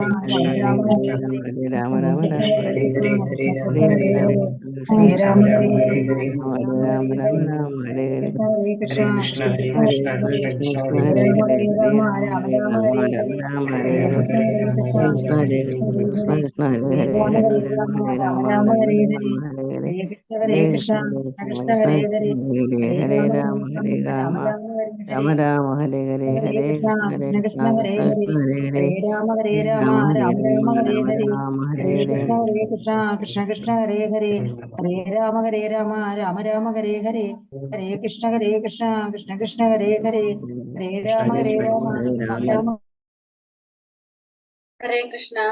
Hare Rama Rama Rama Hare Hare Hare Hare Rama Hare Krishna Rama, Krishna Hare Hare Hare, Hare Hare Rama Rama Rama Hare Hare Hare Hare Krishna, Krishna Krishna Hare Krishna, Krishna Hare Krishna Hare, Krishna Hare Hare Rama, Hare Hare Hare Rama, Rama Rama Hare Rama, Rama Hare Rama Hare, Rama Hare Hare Hare Krishna, Hare Hare Krishna, Krishna Hare Krishna Hare Krishna Hare, Krishna Hare Hare Hare Rama, Hare Hare Rama Rama, Hare Rama Rama Rama, Rama Hare Hare, Rama Hare Hare Hare Krishna, Hare Hare Krishna, Krishna Hare Hare, Hare Hare Rama, Hare Hare Rama, Rama Rama Rama Hare Rama Hare Hare Hare, Hare Krishna, Hare Krishna Krishna Krishna, Hare Krishna Hare, Krishna Hare Hare Hare Rama, Hare Hare Rama, Rama Hare Rama Rama, Rama Hare Rama Hare, Rama Hare Hare Hare Krishna, Hare Krishna, Krishna Krishna, Hare Hare, Hare Rama, Hare Rama, Rama Rama, Hare Hare, Hare Krishna, Hare Krishna, Krishna Krishna, Hare Hare, Hare Rama, Hare Hare Rama Rama, Hare Rama Rama Rama. हरे कृष्णा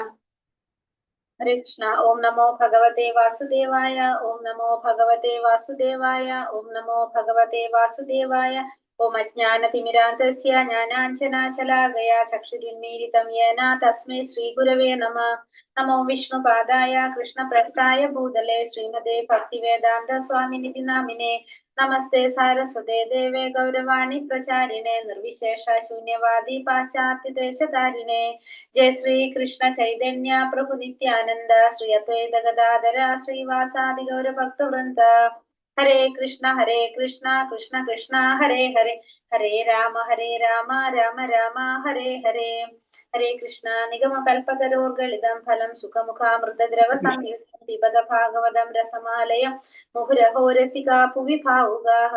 हरे कृष्णा। ओम नमो भगवते वासुदेवाय। ओम नमो भगवते वासुदेवाय। ओम नमो भगवते वासुदेवाय। ओम अज्ञानतिमिरान्धस्य ज्ञानाञ्जनाशलाकया चक्षुरुन्मीलितं येन तस्मै श्रीगुरवे नमः। नमो विष्णुपादाय कृष्णप्रेष्ठाय भूतले श्रीमते भक्तिवेदान्तस्वामिनिधि नामिने। नमस्ते सारस्वते देवे गौरवाणी प्रचारिणे निर्विशेष शून्यवादी पाश्चात्यदेशतारिणे। जय श्री कृष्ण चैतन्य प्रभु नित्यानंद श्री अद्वैत गदाधर श्रीवासादि गौर भक्त वृंद। हरे कृष्ण कृष्ण कृष्ण हरे हरे, हरे राम राम राम हरे हरे। हरे कृष्ण निगम कल्पतरोर्गलिदं फलं सुखमुखामृतद्रव संयुतं पिबत भागवतं रसमालयं मुहुरहो रसिका भुवि भावुकाः।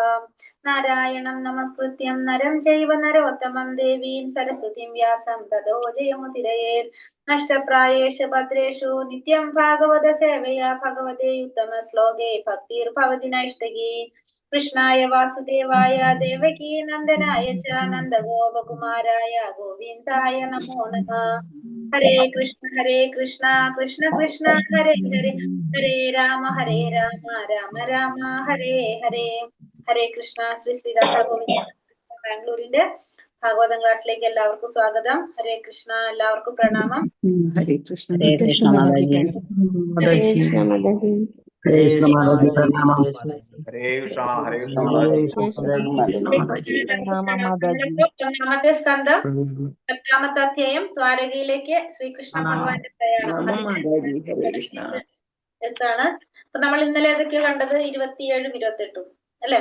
नारायणं नमस्कृत्यं नरं चैव नरोत्तमं देवीं सरस्वतीं व्यासं ततो जयमुदीरयेत्। नष्टप्रायेषु भद्रेषु नित्यं भागवत सेवया भगवते उत्तमश्लोके भक्तिर्भवति नैष्टिकी। कृष्णाय वासुदेवाय देवकी नन्दनाय च नन्दगोपकुमाराय गोविन्दाय नमो नमः। हरे कृष्ण कृष्ण कृष्ण हरे हरे, हरे राम राम राम हरे हरे। ഹരേ കൃഷ്ണ. ശ്രീ ശ്രീ രാധാ ഗോവിന്ദ ബാംഗ്ലൂരിന്റെ ഭാഗവതം ക്ലാസ്സിലേക്ക് എല്ലാവർക്കും സ്വാഗതം. ഹരേ കൃഷ്ണ. എല്ലാവർക്കും പ്രണാമം. Hare Krishna हरे कृष्ण माताजी। Hare Hare Krishna, Mataji. हरे कृष्ण माताजी Hare प्रणाम। Krishna हरे कृष्ण हरे माताजी। कृष्ण माताजी। ഒന്നാമത്തെ സ്കന്ധം 10ാമത്തെ അധ്യായം ദ്വാരകയിലേക്ക് ശ്രീകൃഷ്ണ ഭഗവാന്റെ പ്രയാണം എത്താണ്. അപ്പൊ നമ്മൾ ഇന്നലെ ഏതൊക്കെയാ കണ്ടത്? 27ഉം 28ഉം അല്ലെ?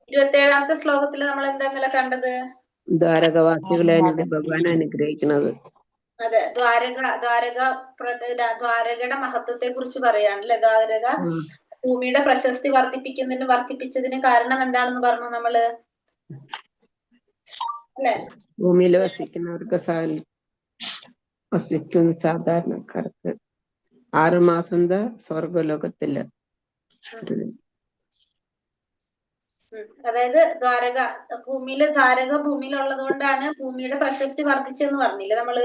27ാമത്തെ ശ്ലോകത്തിൽ നമ്മൾ എന്താ ഇന്നലെ കണ്ടത്? ദ്വാരകവാസികളെ ഭഗവാൻ അനുഗ്രഹിക്കുന്നത്. അതെ, ദ്വാരകയുടെ മഹത്വത്തെ കുറിച്ച് പറയാണല്ലേ. ദ്വാരക ഭൂമിയുടെ പ്രശസ്തി വർദ്ധിപ്പിച്ചതിന് കാരണം എന്താണെന്ന് പറഞ്ഞു നമ്മള് അല്ലെ? ഭൂമിയിൽ വസിക്കുന്നവർക്ക് വസിക്കുന്ന സാധാരണക്കാർക്ക് 6 മാസം സ്വർഗലോകത്തില്. അതായത് ദ്വാരക ഭൂമിയിലുള്ളത് കൊണ്ടാണ് ഭൂമിയുടെ പ്രശസ്തി വർദ്ധിച്ചെന്ന് പറഞ്ഞില്ലേ നമ്മള്.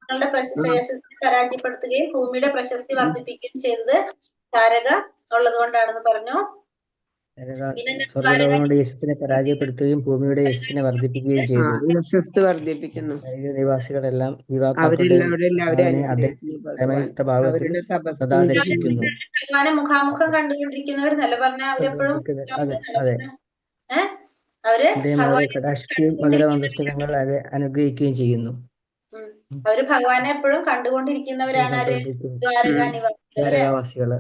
ഞങ്ങളുടെ പ്രശസ്തി പരാജയപ്പെടുത്തുകയും ഭൂമിയുടെ പ്രശസ്തി വർദ്ധിപ്പിക്കുകയും ചെയ്തത് ദ്വാരക ഉള്ളത് കൊണ്ടാണെന്ന് പറഞ്ഞു. സ്വർഗലോകങ്ങളുടെ യശസ്സിനെ പരാജയപ്പെടുത്തുകയും ഭൂമിയുടെ യശസ്സിനെ വർദ്ധിപ്പിക്കുകയും ചെയ്തു. യശസ് വർദ്ധിപ്പിക്കുന്നു. നിവാസികളെല്ലാം സദാദർശിക്കുന്നു. ഭഗവാനെ മുഖാമുഖം കണ്ടുകൊണ്ടിരിക്കുന്നവരെന്നല്ല പറഞ്ഞ അവരെപ്പോഴും അവരെ കടാക്ഷിക്കുകയും മധുരമന്ദസ്തങ്ങൾ അനുഗ്രഹിക്കുകയും ചെയ്യുന്നു. അവര് ഭഗവാനെ എപ്പോഴും കണ്ടുകൊണ്ടിരിക്കുന്നവരാണ്. ആര്? ദ്വാരകാവാസികള്.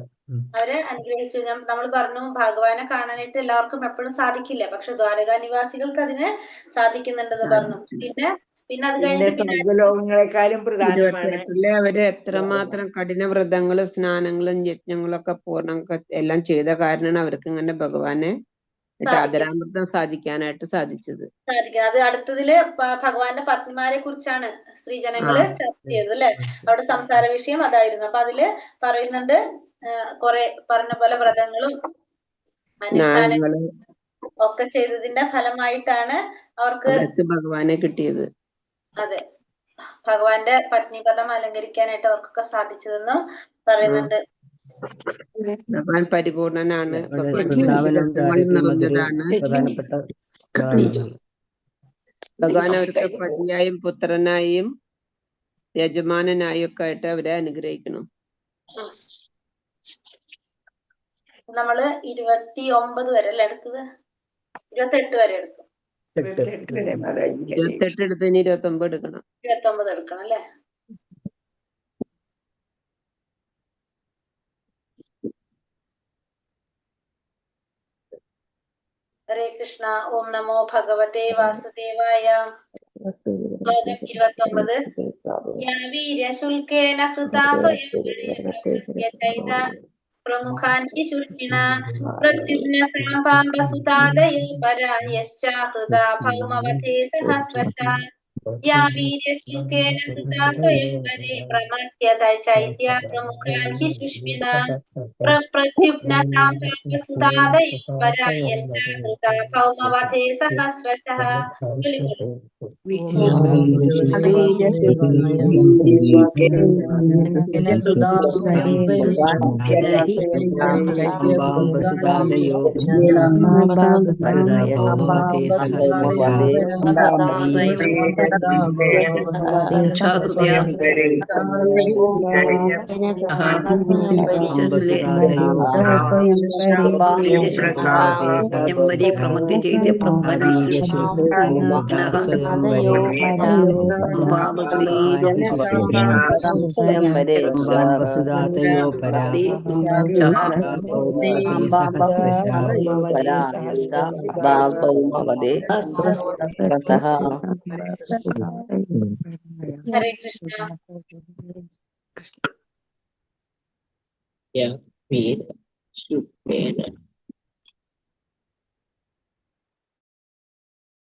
അവരെ അനുഗ്രഹിച്ചു. നമ്മൾ പറഞ്ഞു ഭഗവാനെ കാണാനായിട്ട് എല്ലാവർക്കും എപ്പോഴും സാധിക്കില്ല, പക്ഷെ ദ്വാരകാ നിവാസികൾക്ക് അതിന് സാധിക്കുന്നുണ്ടെന്ന് പറഞ്ഞു. പിന്നെ അത് സ്വർഗലോകങ്ങളെക്കാളും പ്രധാനമാണ് അവര് എത്രമാത്രം കഠിന വ്രതങ്ങളും സ്നാനങ്ങളും യജ്ഞങ്ങളും ഒക്കെ എല്ലാം ചെയ്ത കാരണമാണ് അവർക്ക് ഇങ്ങനെ ഭഗവാനെ ആദരാമൃതം സാധിക്കാനായിട്ട് സാധിച്ചത്. അത് അടുത്തതില് ഭഗവാന്റെ പത്നിമാരെ കുറിച്ചാണ് സ്ത്രീജനങ്ങള് ചർച്ച ചെയ്തത് അല്ലെ. അവിടെ സംസാര വിഷയം അതായിരുന്നു. അപ്പൊ അതില് പറയുന്നുണ്ട് കുറെ പറഞ്ഞ പോലെ വ്രതങ്ങളും അനുഷ്ഠാനങ്ങളും ഒക്കെ ചെയ്തതിന്റെ ഫലമായിട്ടാണ് അവർക്ക് ഭഗവാനെ കിട്ടിയത്. അതെ, ഭഗവാന്റെ പത്നിപദം അലങ്കരിക്കാനായിട്ട് അവർക്കൊക്കെ സാധിച്ചതെന്നും പറയുന്നുണ്ട്. ഭഗവാൻ പരിപൂർണനാണ്, ഭഗവാൻ അവർക്ക് പതിയായും പുത്രനായും യജമാനായും ഒക്കെ ആയിട്ട് അവരെ അനുഗ്രഹിക്കണം. നമ്മള് 29 വരെ അല്ലെ എടുത്തത്, 28 വരെ എടുത്തു. 28 എടുത്തതിന് 29 എടുക്കണം. 29 എടുക്കണം അല്ലെ. ഹരേ കൃഷ്ണ. ഓം നമോ ഭഗവതേ വാസുദേവായ. ശ്ലോകം 29. യാവീര്യശുൽക്കേന ഹൃതാ സ്വയം ചൈത പ്രമുഖാൻ ഹി ശുഷ്മിണ പ്രത്യുമ്ന സാംബാംബസുതാദയോ പരാ യശ്ച ഹൃദാ ഭൗമവധേ സഹസ്രശഃ. യാ വീര്യശുൽക്കേന ഹൃതാ സ്വയംവരേ പ്രമഥ്യത ചൈത്യ പ്രമുഖാൻ ഹി ശുഷ്മിണ പ്രത്യുമ്ന സാംബാംബസുതാദയോ പരാ യശ്ച ഹൃദാ ഭൗമവധേ സഹസ്രശഃ. സാംബാംബസുതാദയോ ഭൗമവധേ സഹസ്രശഃ. വസുദാതയോ പരാ ഹരേ കൃഷ്ണ.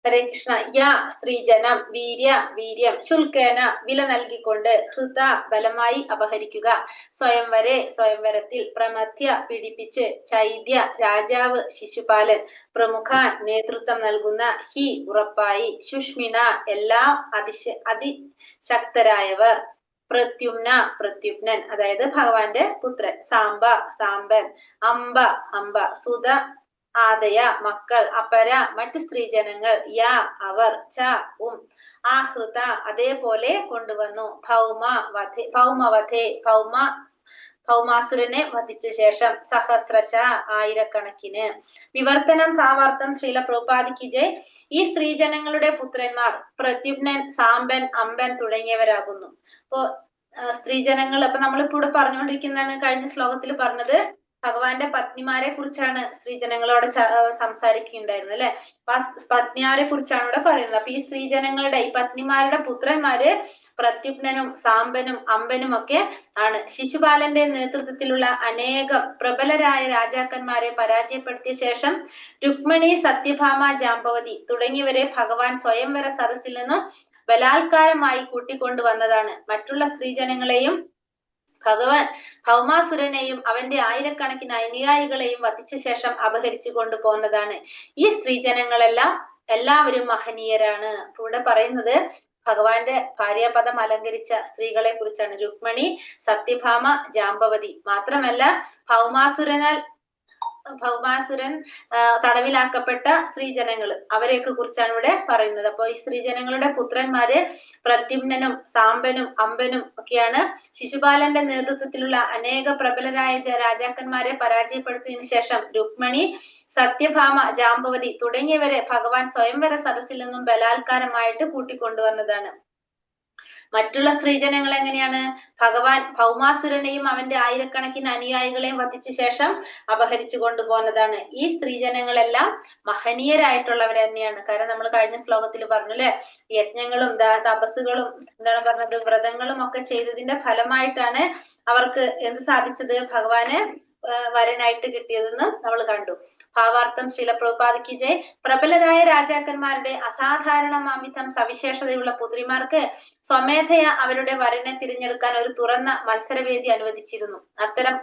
ഹരേ കൃഷ്ണ. യാ സ്ത്രീജനം വീര്യം ശുൽക്കേന വില നൽകിക്കൊണ്ട് ഹൃത ബലമായി അപഹരിക്കുക സ്വയംവരത്തിൽ പ്രമഥ്യ പീഡിപ്പിച്ച് ചൈദ്യ രാജാവ് ശിശുപാലൻ പ്രമുഖാൻ നേതൃത്വം നൽകുന്ന ഹി ഉറപ്പായി ശുഷ്മിണ എല്ലാം അതിശക്തരായവർ പ്രത്യുമ്നൻ അതായത് ഭഗവാന്റെ പുത്രൻ സാമ്പൻ അംബ സുത ആദയ മക്കൾ അപര മറ്റ് സ്ത്രീജനങ്ങൾ യാ അവർ ച ആഹൃത അതേപോലെ കൊണ്ടുവന്നു ഭൗമാസുരനെ വധിച്ച ശേഷം സഹസ്രശ ആയിരക്കണക്കിന്. വിവർത്തനം ഭാവാർത്ഥം ശ്രീല പ്രഭുപാദിക്ക് ജയ്. ഈ സ്ത്രീജനങ്ങളുടെ പുത്രന്മാർ പ്രത്യുമ്നൻ സാമ്പൻ അമ്പൻ തുടങ്ങിയവരാകുന്നു. അപ്പോ സ്ത്രീജനങ്ങൾ അപ്പൊ നമ്മളിപ്പോ ഇവിടെ പറഞ്ഞുകൊണ്ടിരിക്കുന്നതാണ് കഴിഞ്ഞ ശ്ലോകത്തിൽ പറഞ്ഞത് ഭഗവാന്റെ പത്നിമാരെ കുറിച്ചാണ് സ്ത്രീജനങ്ങളോട് സംസാരിക്കുന്നുണ്ടായിരുന്നത് അല്ലെ. പത്നിമാരെ കുറിച്ചാണ് ഇവിടെ പറയുന്നത്. അപ്പൊ ഈ സ്ത്രീജനങ്ങളുടെ ഈ പത്നിമാരുടെ പുത്രന്മാര് പ്രത്യുമ്നനും സാമ്പനും അമ്പനും ഒക്കെ ആണ്. ശിശുപാലന്റെ നേതൃത്വത്തിലുള്ള അനേകം പ്രബലരായ രാജാക്കന്മാരെ പരാജയപ്പെടുത്തിയ ശേഷം രുക്മിണി സത്യഭാമ ജാമ്പവതി തുടങ്ങിയവരെ ഭഗവാൻ സ്വയംവര സദസ്സിൽ നിന്നും ബലാത്കാരമായി കൂട്ടിക്കൊണ്ടുവന്നതാണ്. മറ്റുള്ള സ്ത്രീജനങ്ങളെയും ഭഗവാൻ ഭൗമാസുരനെയും അവന്റെ ആയിരക്കണക്കിന് അനുയായികളെയും വധിച്ച ശേഷം അപഹരിച്ചു കൊണ്ടുപോകുന്നതാണ്. ഈ സ്ത്രീജനങ്ങളെല്ലാം എല്ലാവരും മഹനീയരാണ്. ഇവിടെ പറയുന്നത് ഭഗവാന്റെ ഭാര്യാപദം അലങ്കരിച്ച സ്ത്രീകളെ കുറിച്ചാണ്. രുക്മിണി, സത്യഭാമ, ജാമ്പവതി. മാത്രമല്ല ഭൗമാസുരൻ തടവിലാക്കപ്പെട്ട സ്ത്രീജനങ്ങൾ അവരെയൊക്കെ കുറിച്ചാണ് ഇവിടെ പറയുന്നത്. അപ്പൊ ഈ സ്ത്രീജനങ്ങളുടെ പുത്രന്മാര് പ്രത്യുമ്നനും സാമ്പനും അമ്പനും ഒക്കെയാണ്. ശിശുപാലന്റെ നേതൃത്വത്തിലുള്ള അനേക പ്രബലരായ രാജാക്കന്മാരെ പരാജയപ്പെടുത്തിയതിനു ശേഷം രുക്മിണി, സത്യഭാമ, ജാമ്പവതി തുടങ്ങിയവരെ ഭഗവാൻ സ്വയംവര സദസ്സിൽ നിന്നും ബലാത്കാരമായിട്ട് കൂട്ടിക്കൊണ്ടുവന്നതാണ്. മറ്റുള്ള സ്ത്രീജനങ്ങൾ എങ്ങനെയാണ്? ഭഗവാൻ ഭൗമാസുരനെയും അവന്റെ ആയിരക്കണക്കിന് അനുയായികളെയും വധിച്ച ശേഷം അപഹരിച്ചു കൊണ്ടുപോകുന്നതാണ്. ഈ സ്ത്രീജനങ്ങളെല്ലാം മഹനീയരായിട്ടുള്ളവർ തന്നെയാണ്. കാരണം നമ്മൾ കഴിഞ്ഞ ശ്ലോകത്തിൽ പറഞ്ഞു അല്ലെ, യജ്ഞങ്ങളും തപസ്സുകളും എന്താണ് പറഞ്ഞത്, വ്രതങ്ങളും ഒക്കെ ചെയ്തതിന്റെ ഫലമായിട്ടാണ് അവർക്ക് എന്ത് സാധിച്ചത്, ഭഗവാന് വരനായിട്ട് കിട്ടിയതെന്ന് നമ്മൾ കണ്ടു. ഭാവാർത്ഥം ശ്രീല പ്രഭുപാദിക്ക് ജയ്. പ്രബലരായ രാജാക്കന്മാരുടെ അസാധാരണമാമിതം സവിശേഷതയുള്ള പുത്രിമാർക്ക് സ്വമേധയാ അവരുടെ വരനെ തിരഞ്ഞെടുക്കാൻ ഒരു തുറന്ന മത്സരവേദി അനുവദിച്ചിരുന്നു. അത്തരം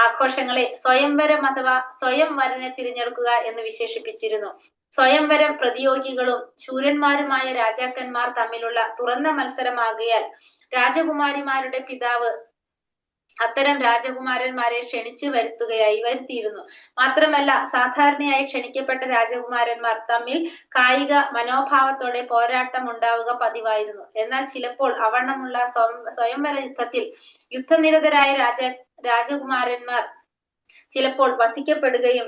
ആഘോഷങ്ങളെ സ്വയംവരം അഥവാ സ്വയം വരനെ തിരഞ്ഞെടുക്കുക എന്ന് വിശേഷിപ്പിച്ചിരുന്നു. സ്വയംവരം പ്രതിയോഗികളും ശൂരന്മാരുമായ രാജാക്കന്മാർ തമ്മിലുള്ള തുറന്ന മത്സരമാകയാൽ രാജകുമാരിമാരുടെ പിതാവ് അത്തരം രാജകുമാരന്മാരെ ക്ഷണിച്ചു വരുത്തിയിരുന്നു. മാത്രമല്ല സാധാരണയായി ക്ഷണിക്കപ്പെട്ട രാജകുമാരന്മാർ തമ്മിൽ കായിക മനോഭാവത്തോടെ പോരാട്ടം ഉണ്ടാവുക പതിവായിരുന്നു. എന്നാൽ ചിലപ്പോൾ അവണ്ണമുള്ള സ്വയംവര യുദ്ധത്തിൽ യുദ്ധനിരതരായ രാജകുമാരന്മാർ ചിലപ്പോൾ വധിക്കപ്പെടുകയും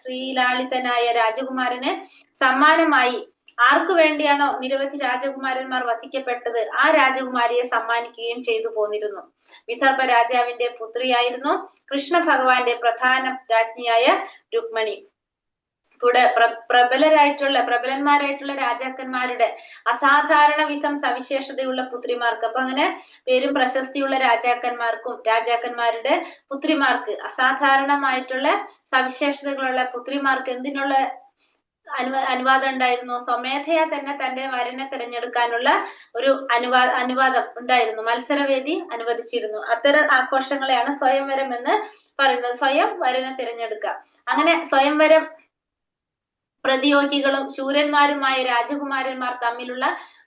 ശ്രീലാളിതനായ രാജകുമാരന് സമ്മാനമായി ആർക്കു വേണ്ടിയാണോ നിരവധി രാജകുമാരന്മാർ വധിക്കപ്പെട്ടത് ആ രാജകുമാരിയെ സമ്മാനിക്കുകയും ചെയ്തു പോന്നിരുന്നു. വിദർഭ രാജാവിന്റെ പുത്രിയായിരുന്നു കൃഷ്ണ ഭഗവാന്റെ പ്രധാന രാജ്ഞിയായ രുക്മിണി. കൂടെ പ്രബലന്മാരായിട്ടുള്ള രാജാക്കന്മാരുടെ അസാധാരണ വിധം സവിശേഷതയുള്ള പുത്രിമാർക്ക്, അപ്പൊ അങ്ങനെ പേരും പ്രശസ്തിയുള്ള രാജാക്കന്മാരുടെ പുത്രിമാർക്ക്, അസാധാരണമായിട്ടുള്ള സവിശേഷതകളുള്ള പുത്രിമാർക്ക് എന്തിനുള്ള അനുവാദം ഉണ്ടായിരുന്നു? സ്വമേധയാ തന്നെ തന്റെ വരനെ തിരഞ്ഞെടുക്കാനുള്ള ഒരു അനുവാദം ഉണ്ടായിരുന്നു. മത്സരവേദി അനുവദിച്ചിരുന്നു. അത്തരം ആഘോഷങ്ങളെയാണ് സ്വയംവരം എന്ന് പറയുന്നത്. സ്വയം വരനെ തിരഞ്ഞെടുക്കുക. അങ്ങനെ സ്വയംവരം പ്രതിയോഗികളും ശൂരന്മാരുമായ രാജകുമാരന്മാർ തമ്മിലുള്ള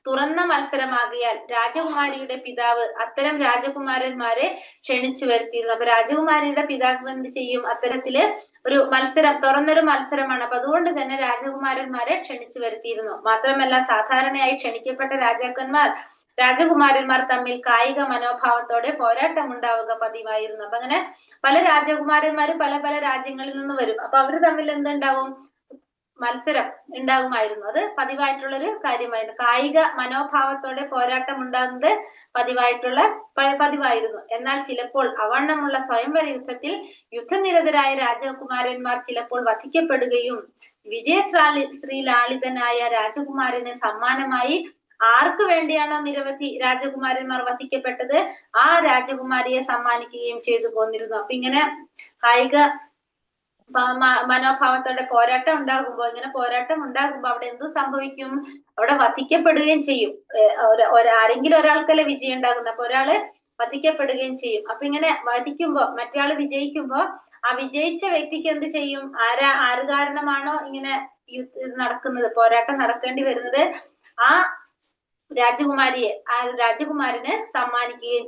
തുറന്ന മത്സരമാകിയാൽ രാജകുമാരിയുടെ പിതാവ് അത്തരം രാജകുമാരന്മാരെ ക്ഷണിച്ചു വരുത്തിയിരുന്നു. അപ്പൊ രാജകുമാരിയുടെ പിതാവ് എന്ത് ചെയ്യും? അത്തരത്തില് ഒരു മത്സരം, തുറന്നൊരു മത്സരമാണ്. അപ്പൊ അതുകൊണ്ട് തന്നെ രാജകുമാരന്മാരെ ക്ഷണിച്ചു വരുത്തിയിരുന്നു. മാത്രമല്ല, സാധാരണയായി ക്ഷണിക്കപ്പെട്ട രാജകുമാരന്മാർ തമ്മിൽ കായിക മനോഭാവത്തോടെ പോരാട്ടം ഉണ്ടാവുക പതിവായിരുന്നു. അപ്പൊ അങ്ങനെ പല രാജകുമാരന്മാരും പല പല രാജ്യങ്ങളിൽ നിന്ന് വരും. അപ്പൊ അവര് തമ്മിൽ എന്തുണ്ടാവും? മത്സരം ഉണ്ടാകുമായിരുന്നു. അത് പതിവായിട്ടുള്ളൊരു കാര്യമായിരുന്നു. കായിക മനോഭാവത്തോടെ പോരാട്ടം ഉണ്ടാകുന്നത് പതിവായിരുന്നു. എന്നാൽ ചിലപ്പോൾ അവണ്ണമുള്ള സ്വയംവര യുദ്ധത്തിൽ യുദ്ധനിരതരായ രാജകുമാരന്മാർ ചിലപ്പോൾ വധിക്കപ്പെടുകയും ശ്രീലാളിതനായ രാജകുമാരന് സമ്മാനമായി ആർക്കു വേണ്ടിയാണോ നിരവധി രാജകുമാരന്മാർ വധിക്കപ്പെട്ടത് ആ രാജകുമാരിയെ സമ്മാനിക്കുകയും ചെയ്തു പോന്നിരുന്നു. അപ്പൊ ഇങ്ങനെ കായിക മനോഭാവത്തോടെ പോരാട്ടം ഉണ്ടാകുമ്പോ അവിടെ എന്തു സംഭവിക്കും? അവിടെ വധിക്കപ്പെടുകയും ചെയ്യും. ആരെങ്കിലും ഒരാൾക്കല്ലേ വിജയം ഉണ്ടാകുന്നത്. അപ്പൊ ഒരാള് വധിക്കപ്പെടുകയും ചെയ്യും. അപ്പൊ ഇങ്ങനെ വധിക്കുമ്പോ, മറ്റയാള് വിജയിക്കുമ്പോ ആ വിജയിച്ച വ്യക്തിക്ക് എന്ത് ചെയ്യും? ആര് കാരണമാണോ ഇങ്ങനെ നടക്കുന്നത്, പോരാട്ടം നടക്കേണ്ടി വരുന്നത്, ആ രാജകുമാരന് സമ്മാനിക്കുകയും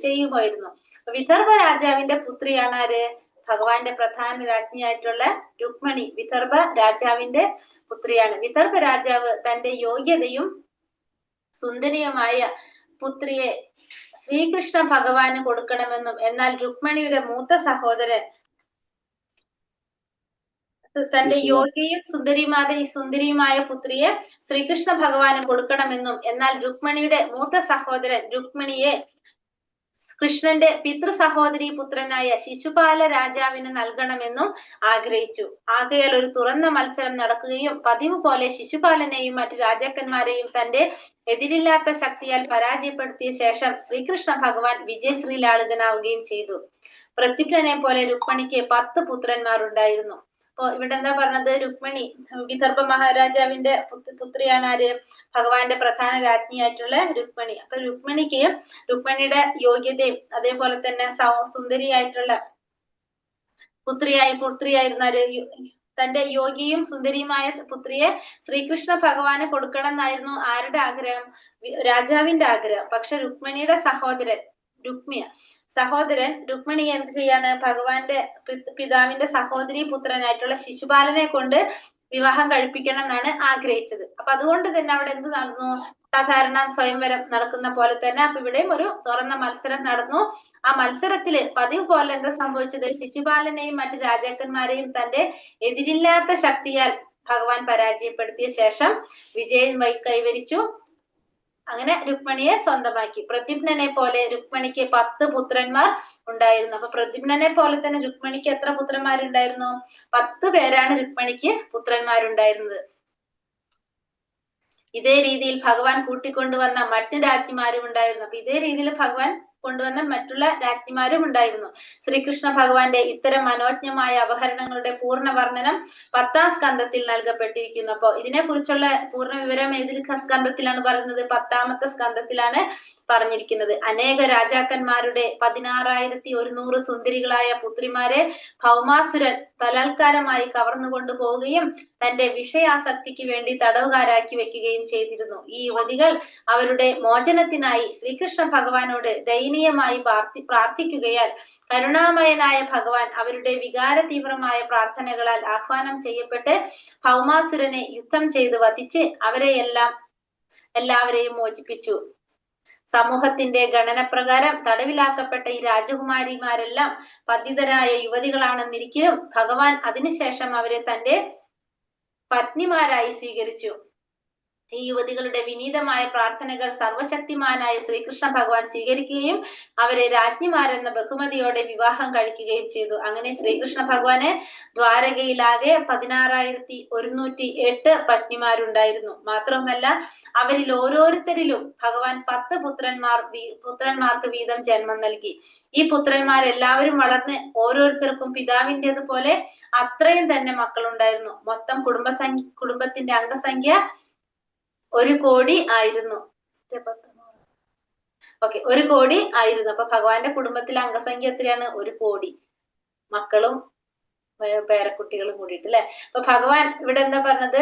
ചെയ്യുമായിരുന്നു. വിദർഭ രാജാവിന്റെ പുത്രിയാണ് ആര്? ഭഗവാന്റെ പ്രധാന രാജ്ഞിയായിട്ടുള്ള രുക്മിണി വിദർഭ രാജാവിന്റെ പുത്രിയാണ്. വിദർഭ രാജാവ് തന്റെ യോഗ്യതയും സുന്ദരിയുമായ പുത്രിയെ ശ്രീകൃഷ്ണ ഭഗവാന് കൊടുക്കണമെന്നും എന്നാൽ രുക്മിണിയുടെ മൂത്ത സഹോദരൻ തന്റെ യോഗ്യയും സുന്ദരിയുമായ പുത്രിയെ ശ്രീകൃഷ്ണ ഭഗവാന് കൊടുക്കണമെന്നും എന്നാൽ രുക്മിണിയുടെ മൂത്ത സഹോദരൻ രുക്മിണിയെ കൃഷ്ണന്റെ പിതൃ സഹോദരി പുത്രനായ ശിശുപാല രാജാവിന് നൽകണമെന്നും ആഗ്രഹിച്ചു. ആകയാൽ ഒരു തുറന്ന മത്സരം നടക്കുകയും പതിവ് പോലെ ശിശുപാലനെയും മറ്റു രാജാക്കന്മാരെയും തന്റെ എതിരില്ലാത്ത ശക്തിയാൽ പരാജയപ്പെടുത്തിയ ശേഷം ശ്രീകൃഷ്ണ ഭഗവാൻ വിജയശ്രീലാളിതനാവുകയും ചെയ്തു. പ്രത്യുപ്തനെ പോലെ രുക്മിണിക്ക് 10 പുത്രന്മാർ ഉണ്ടായിരുന്നു. അപ്പൊ ഇവിടെ എന്താ പറഞ്ഞത്? രുക്മിണി വിദർഭ മഹാരാജാവിന്റെ പുത്രിയാണ് ആര്? ഭഗവാന്റെ പ്രധാന രാജ്ഞിയായിട്ടുള്ള രുക്മിണി. അപ്പൊ രുക്മിണിയുടെ യോഗ്യതയും അതേപോലെ തന്നെ സുന്ദരിയായിട്ടുള്ള പുത്രിയായിരുന്ന തന്റെ യോഗ്യയും സുന്ദരിയുമായ പുത്രിയെ ശ്രീകൃഷ്ണ ഭഗവാന് കൊടുക്കണം എന്നായിരുന്നു ആരുടെ ആഗ്രഹം? രാജാവിന്റെ ആഗ്രഹം. പക്ഷെ രുക്മിണിയുടെ സഹോദരൻ രുക്മിണി എന്ത് ചെയ്യാണ്? ഭഗവാന്റെ പിതാവിന്റെ സഹോദരി പുത്രനായിട്ടുള്ള ശിശുപാലനെ കൊണ്ട് വിവാഹം കഴിപ്പിക്കണം എന്നാണ് ആഗ്രഹിച്ചത്. അപ്പൊ അതുകൊണ്ട് തന്നെ അവിടെ എന്ത് നടന്നു? സാധാരണ സ്വയംവരം നടക്കുന്ന പോലെ തന്നെ അപ്പൊ ഇവിടെയും ഒരു തുറന്ന മത്സരം നടന്നു. ആ മത്സരത്തില് പതിവ് പോലെ എന്താ സംഭവിച്ചത്? ശിശുപാലനെയും മറ്റു രാജാക്കന്മാരെയും തന്റെ എതിരില്ലാത്ത ശക്തിയാൽ ഭഗവാൻ പരാജയപ്പെടുത്തിയ ശേഷം വിജയം കൈവരിച്ചു. അങ്ങനെ രുക്മിണിയെ സ്വന്തമാക്കി. പ്രദ്യുമ്നനെ പോലെ രുക്മിണിക്ക് 10 പുത്രന്മാർ ഉണ്ടായിരുന്നു. അപ്പൊ പ്രദ്യുമ്നനെ പോലെ തന്നെ രുക്മിണിക്ക് എത്ര പുത്രന്മാരുണ്ടായിരുന്നു? 10 പേരാണ് രുക്മിണിക്ക് പുത്രന്മാരുണ്ടായിരുന്നത്. ഇതേ രീതിയിൽ ഭഗവാൻ കൂട്ടിക്കൊണ്ടുവന്ന മറ്റു രാജ്ഞിമാരും ഉണ്ടായിരുന്നു. അപ്പൊ ഇതേ രീതിയിൽ ഭഗവാൻ കൊണ്ടുവന്ന മറ്റുള്ള രാജ്ഞിമാരും ഉണ്ടായിരുന്നു. ശ്രീകൃഷ്ണ ഭഗവാന്റെ ഇത്തരം മനോജ്ഞമായ അപഹരണങ്ങളുടെ പൂർണ്ണ വർണ്ണനം 10ാം സ്കന്ധത്തിൽ നൽകപ്പെട്ടിരിക്കുന്നു. അപ്പൊ ഇതിനെ കുറിച്ചുള്ള പൂർണ്ണ വിവരം ഏതിൽ സ്കന്ധത്തിലാണ് പറയുന്നത്? 10ാമത്തെ സ്കന്ധത്തിലാണ് പറഞ്ഞിരിക്കുന്നത്. അനേക രാജാക്കന്മാരുടെ 16,100 സുന്ദരികളായ പുത്രിമാരെ ഭൗമാസുരൻ ബലാത്കാരമായി കവർന്നുകൊണ്ടു പോവുകയും തന്റെ വിഷയാസക്തിക്ക് വേണ്ടി തടവുകാരാക്കി വെക്കുകയും ചെയ്തിരുന്നു. ഈ യുവതികൾ അവരുടെ മോചനത്തിനായി ശ്രീകൃഷ്ണ ഭഗവാനോട് ദയനീയമായി പ്രാർത്ഥിക്കുകയാൽ കരുണാമയനായ ഭഗവാൻ അവരുടെ വികാര തീവ്രമായ പ്രാർത്ഥനകളാൽ ആഹ്വാനം ചെയ്യപ്പെട്ട് ഭൗമാസുരനെ യുദ്ധം ചെയ്ത് വധിച്ച് എല്ലാവരെയും മോചിപ്പിച്ചു. സമൂഹത്തിന്റെ ഗണനപ്രകാരം തടവിലാക്കപ്പെട്ട ഈ രാജകുമാരിമാരെല്ലാം പതിതരായ യുവതികളാണെന്നിരിക്കലും ഭഗവാൻ അതിനുശേഷം അവരെ തന്റെ പത്നിമാരായി സ്വീകരിച്ചു. ഈ യുവതികളുടെ വിനീതമായ പ്രാർത്ഥനകൾ സർവശക്തിമാനായ ശ്രീകൃഷ്ണ ഭഗവാൻ സ്വീകരിക്കുകയും അവരെ രാജ്ഞിമാരെന്ന ബഹുമതിയോടെ വിവാഹം കഴിക്കുകയും ചെയ്തു. അങ്ങനെ ശ്രീകൃഷ്ണ ഭഗവാന് ദ്വാരകയിലാകെ 16,108 പത്നിമാരുണ്ടായിരുന്നു. മാത്രമല്ല അവരിൽ ഓരോരുത്തരിലും ഭഗവാൻ 10 പുത്രന്മാർക്ക് വീതം ജന്മം നൽകി. ഈ പുത്രന്മാരെല്ലാവരും വളർന്ന് ഓരോരുത്തർക്കും പിതാവിൻ്റെതുപോലെ അത്രയും തന്നെ മക്കളുണ്ടായിരുന്നു. മൊത്തം കുടുംബത്തിന്റെ അംഗസംഖ്യ 1 കോടി ആയിരുന്നു. 1 കോടി ആയിരുന്നു. അപ്പൊ ഭഗവാന്റെ കുടുംബത്തിലെ അംഗസംഖ്യ എത്രയാണ്? 1 കോടി മക്കളും പേരക്കുട്ടികളും കൂടിയിട്ട് അല്ലെ. അപ്പൊ ഭഗവാൻ ഇവിടെ എന്താ പറഞ്ഞത്?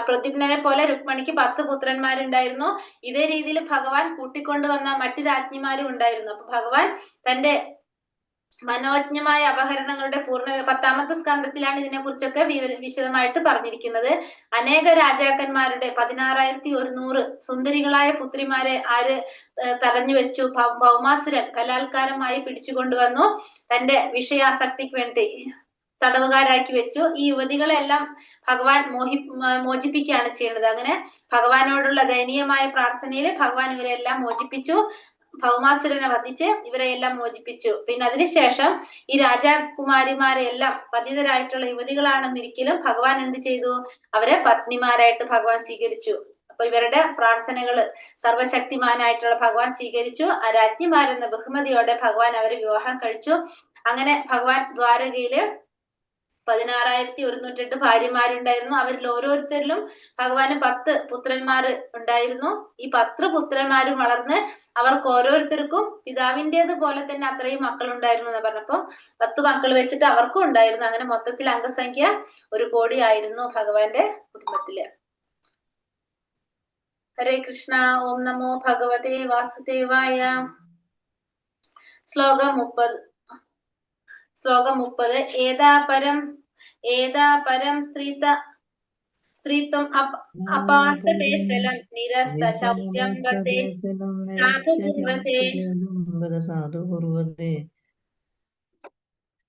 പ്രദ്യുമ്നനെ പോലെ രുക്മിണിക്ക് 10 പുത്രന്മാരുണ്ടായിരുന്നു. ഇതേ രീതിയിൽ ഭഗവാൻ കൂട്ടിക്കൊണ്ടുവന്ന മറ്റു രാജ്ഞിമാരും ഉണ്ടായിരുന്നു. അപ്പൊ ഭഗവാൻ തന്റെ മനോജ്ഞമായ അപഹരണങ്ങളുടെ 10ാമത്തെ സ്കന്ധത്തിലാണ് ഇതിനെ കുറിച്ചൊക്കെ വിശദമായിട്ട് പറഞ്ഞിരിക്കുന്നത്. അനേക രാജാക്കന്മാരുടെ 16,100 സുന്ദരികളായ പുത്രിമാരെ ആര് തടഞ്ഞു വെച്ചു? ഭൗമാസുരൻ ബലാത്കാരമായി പിടിച്ചുകൊണ്ടുവന്നു. തന്റെ വിഷയാസക്തിക്ക് വേണ്ടി തടവുകാരാക്കി വെച്ചു. ഈ യുവതികളെല്ലാം ഭഗവാൻ മോചിപ്പിക്കുകയാണ് ചെയ്യുന്നത്. അങ്ങനെ ഭഗവാനോടുള്ള ദയനീയമായ പ്രാർത്ഥനയിൽ ഭഗവാൻ ഇവരെല്ലാം മോചിപ്പിച്ചു. ഭൗമാസുരനെ വധിച്ച് ഇവരെയെല്ലാം മോചിപ്പിച്ചു. പിന്നെ അതിനുശേഷം ഈ രാജകുമാരിമാരെ എല്ലാം പതിതരായിട്ടുള്ള യുവതികളാണെന്നിരിക്കലും ഭഗവാൻ എന്ത് ചെയ്തു? അവരെ പത്നിമാരായിട്ട് ഭഗവാൻ സ്വീകരിച്ചു. അപ്പൊ ഇവരുടെ പ്രാർത്ഥനകള് സർവശക്തിമാനായിട്ടുള്ള ഭഗവാൻ സ്വീകരിച്ചു. ആ രാജ്ഞിമാരെന്ന ബഹുമതിയോടെ ഭഗവാൻ അവരെ വിവാഹം കഴിച്ചു. അങ്ങനെ ഭഗവാൻ ദ്വാരകയില് 16,108 ഭാര്യമാരുണ്ടായിരുന്നു. അവരിൽ ഓരോരുത്തരിലും ഭഗവാന് 10 പുത്രന്മാർ ഉണ്ടായിരുന്നു. ഈ 10 പുത്രന്മാരും വളർന്ന് അവർക്ക് ഓരോരുത്തർക്കും പിതാവിൻ്റെതുപോലെ തന്നെ അത്രയും മക്കളുണ്ടായിരുന്നു എന്ന് പറഞ്ഞപ്പോ 10 മക്കൾ വെച്ചിട്ട് അവർക്കും ഉണ്ടായിരുന്നു. അങ്ങനെ മൊത്തത്തിൽ അംഗസംഖ്യ 1 കോടി ആയിരുന്നു ഭഗവാന്റെ കുടുംബത്തില്. ഹരേ കൃഷ്ണ. ഓം നമോ ഭഗവതേ വാസുദേവായ. ശ്ലോകം 30. ഏതാ പരം സ്ത്രീത്വം അപാസ്തദേശലം നിരസ്ത ശൗചം വദേ സാധു കുർവതേ.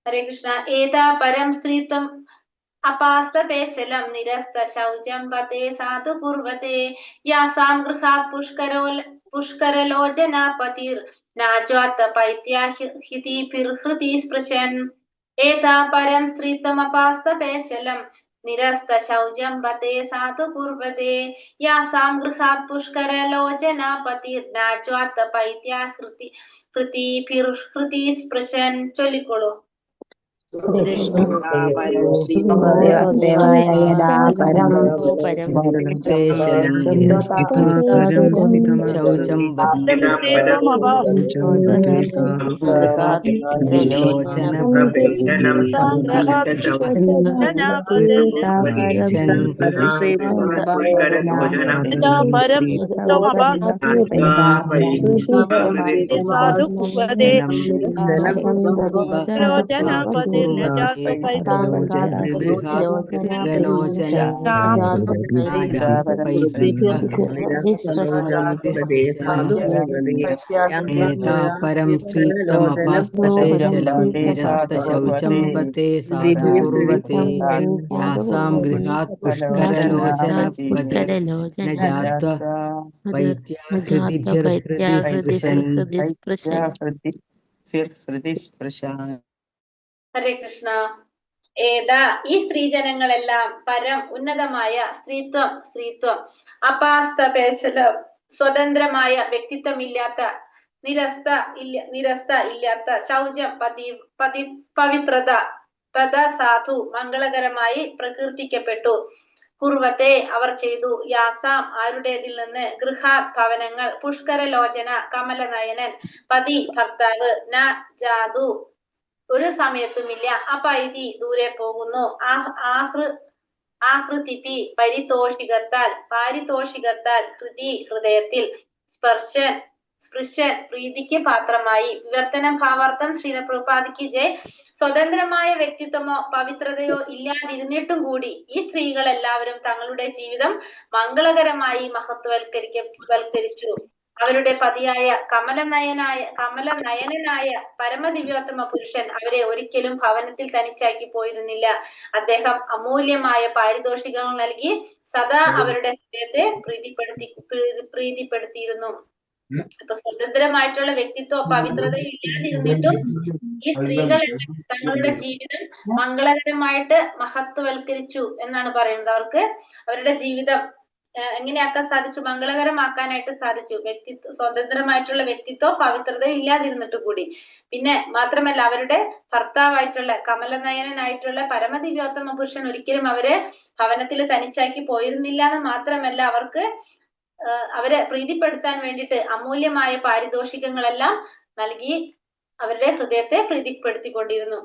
ഹരേ കൃഷ്ണ. ഏതാ പരം സ്ത്രീത്വം അപാസ്തദേശലം നിരസ്ത ശൗചം വദേ സാധു കുർവതേ യാസാം ഗൃഹാത് പുഷ്കരലോചനാപതിർ നാജ്വാത പൈത്യാഹിതിഭിർഹൃതി സ്പൃശൻ. ഏതാ പരം സ്ത്രീത്വം അപാസ്തദേശലം നിരസ്ത ശൗചം വദേ സാധു കുർവതേ യാസാം ഗൃഹാത് പുഷ്കരലോചനാപതിർ നാജ്വാത പൈത്യാഹിതിഭിർഹൃതി സ്പൃശൻ. ചൊല്ലിക്കോളൂ. വാസുദേവായ യഥാ പരം ശൗചം പരം ശ്രീത്വമപാസ്തദേശലം നിരസ്ത ശൗചം വദേ സാധു കുർവതേ യാസാം ഗൃഹാത് പുഷ്കരലോചനപതിർ നജാത്വ പൈത്യാഹൃതി സ്പൃശൻ. ഹരേ കൃഷ്ണ. ഏതാ ഈ സ്ത്രീജനങ്ങളെല്ലാം പരം ഉന്നതമായ സ്ത്രീത്വം അപാസ്തപേശലം സ്വതന്ത്രമായ വ്യക്തിത്വമില്ലാത്ത നിരസ്ത ഇല്ലാത്ത ശൗചം പവിത്രത തഥാ സാധു മംഗളകരമായി പ്രകീർത്തിക്കപ്പെട്ടു കുർവത്തെ അവർ ചെയ്തു യാസാം ആരുടേതിൽ നിന്ന് ഗൃഹാത് ഭവനങ്ങൾ പുഷ്കരലോചന കമലനയനൻ പതി ഭർത്താവ് ന ജാതു ഒരു സമയത്തുമില്ല അപൈതി ദൂരെ പോകുന്നു ആഹൃതിപി പാരിതോഷികത്താൽ ഹൃദി ഹൃദയത്തിൽ സ്പൃശ്യൻ പ്രീതിക്ക് പാത്രമായി. വിവർത്തനം ഭാവാർത്ഥം ശ്രീല പ്രഭുപാദിക്ക് ജയ്. സ്വതന്ത്രമായ വ്യക്തിത്വമോ പവിത്രതയോ ഇല്ലാതിരുന്നിട്ടും കൂടി ഈ സ്ത്രീകൾ എല്ലാവരും തങ്ങളുടെ ജീവിതം മംഗളകരമായി മഹത്വവൽക്കരിച്ചു. അവരുടെ പതിയായ കമലനയനായ പരമദിവ്യോത്തമ പുരുഷൻ അവരെ ഒരിക്കലും ഭവനത്തിൽ തനിച്ചാക്കി പോയിരുന്നില്ല. അദ്ദേഹം അമൂല്യമായ പാരിതോഷികങ്ങൾ നൽകി സദാ അവരുടെ ഹൃദയത്തെ പ്രീതിപ്പെടുത്തിയിരുന്നു. അപ്പൊ സ്വതന്ത്രമായിട്ടുള്ള വ്യക്തിത്വ പവിത്രതയും ഇല്ലാതിരുന്നിട്ടും ഈ സ്ത്രീകളെല്ലാം തങ്ങളുടെ ജീവിതം മംഗളകരമായിട്ട് മഹത്വവൽക്കരിച്ചു എന്നാണ് പറയുന്നത്. അവരുടെ ജീവിതം എങ്ങനെയാക്കാൻ സാധിച്ചു? മംഗളകരമാക്കാനായിട്ട് സാധിച്ചു. സ്വതന്ത്രമായിട്ടുള്ള വ്യക്തിത്വ പവിത്രതയും ഇല്ലാതിരുന്നിട്ട് കൂടി. പിന്നെ മാത്രമല്ല അവരുടെ ഭർത്താവായിട്ടുള്ള കമലനയനായിട്ടുള്ള പരമദിവ്യോത്തമ പുരുഷൻ ഒരിക്കലും അവരെ ഭവനത്തിൽ തനിച്ചാക്കി പോയിരുന്നില്ല എന്ന് മാത്രമല്ല അവരെ പ്രീതിപ്പെടുത്താൻ വേണ്ടിയിട്ട് അമൂല്യമായ പാരിതോഷികങ്ങളെല്ലാം നൽകി അവരുടെ ഹൃദയത്തെ പ്രീതിപ്പെടുത്തിക്കൊണ്ടിരുന്നു.